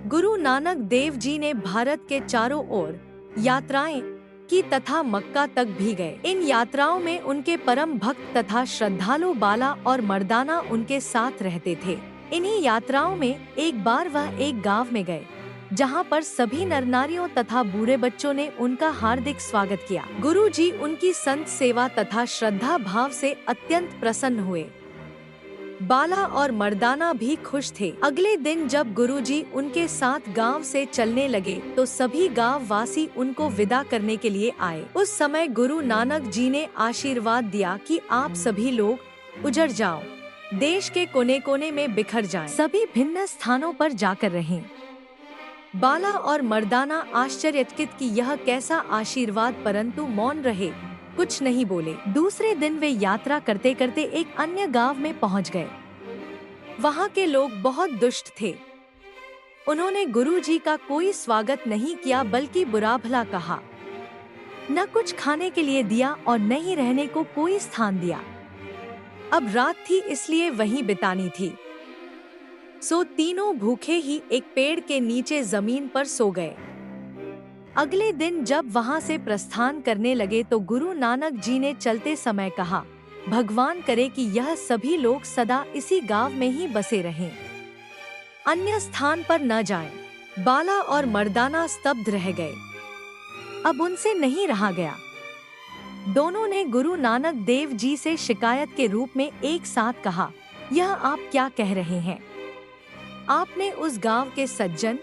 गुरु नानक देव जी ने भारत के चारों ओर यात्राएं की तथा मक्का तक भी गए। इन यात्राओं में उनके परम भक्त तथा श्रद्धालु बाला और मर्दाना उनके साथ रहते थे। इन्हीं यात्राओं में एक बार वह एक गांव में गए जहां पर सभी नर नारियों तथा बूढ़े बच्चों ने उनका हार्दिक स्वागत किया। गुरु जी उनकी संत सेवा तथा श्रद्धा भाव से अत्यंत प्रसन्न हुए। बाला और मर्दाना भी खुश थे। अगले दिन जब गुरुजी उनके साथ गांव से चलने लगे तो सभी गांव वासी उनको विदा करने के लिए आए। उस समय गुरु नानक जी ने आशीर्वाद दिया कि आप सभी लोग उजड़ जाओ, देश के कोने कोने में बिखर जाएं, सभी भिन्न स्थानों पर जाकर रहें। बाला और मर्दाना आश्चर्यचकित कि यह कैसा आशीर्वाद, परंतु मौन रहे, कुछ नहीं बोले। दूसरे दिन वे यात्रा करते करते एक अन्य गांव में पहुंच गए। वहां के लोग बहुत दुष्ट थे। उन्होंने गुरुजी का कोई स्वागत नहीं किया बल्कि बुरा भला कहा, न कुछ खाने के लिए दिया और न ही रहने को कोई स्थान दिया। अब रात थी इसलिए वहीं बितानी थी। सो तीनों भूखे ही एक पेड़ के नीचे जमीन पर सो गए। अगले दिन जब वहां से प्रस्थान करने लगे तो गुरु नानक जी ने चलते समय कहा, भगवान करे कि यह सभी लोग सदा इसी गांव में ही बसे रहें, अन्य स्थान पर न जाएं। बाला और मर्दाना स्तब्ध रह गए। अब उनसे नहीं रहा गया। दोनों ने गुरु नानक देव जी से शिकायत के रूप में एक साथ कहा, यह आप क्या कह रहे हैं? आपने उस गांव के सज्जन,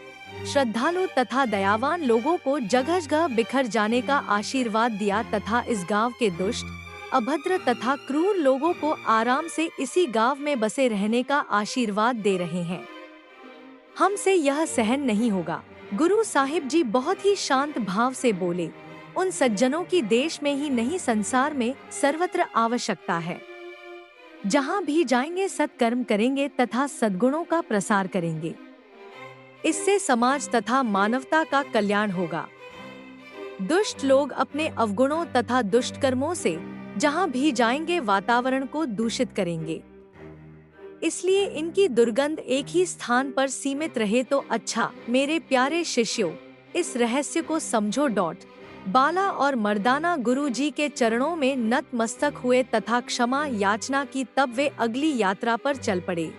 श्रद्धालु तथा दयावान लोगों को जगह जगह बिखर जाने का आशीर्वाद दिया तथा इस गांव के दुष्ट, अभद्र तथा क्रूर लोगों को आराम से इसी गांव में बसे रहने का आशीर्वाद दे रहे हैं। हमसे यह सहन नहीं होगा। गुरु साहिब जी बहुत ही शांत भाव से बोले, उन सज्जनों की देश में ही नहीं संसार में सर्वत्र आवश्यकता है। जहाँ भी जाएंगे सत्कर्म करेंगे तथा सद्गुणों का प्रसार करेंगे। इससे समाज तथा मानवता का कल्याण होगा। दुष्ट लोग अपने अवगुणों तथा दुष्ट कर्मों से जहाँ भी जाएंगे वातावरण को दूषित करेंगे। इसलिए इनकी दुर्गंध एक ही स्थान पर सीमित रहे तो अच्छा। मेरे प्यारे शिष्यों, इस रहस्य को समझो। बाला और मर्दाना गुरु जी के चरणों में नतमस्तक हुए तथा क्षमा याचना की। तब वे अगली यात्रा पर चल पड़े।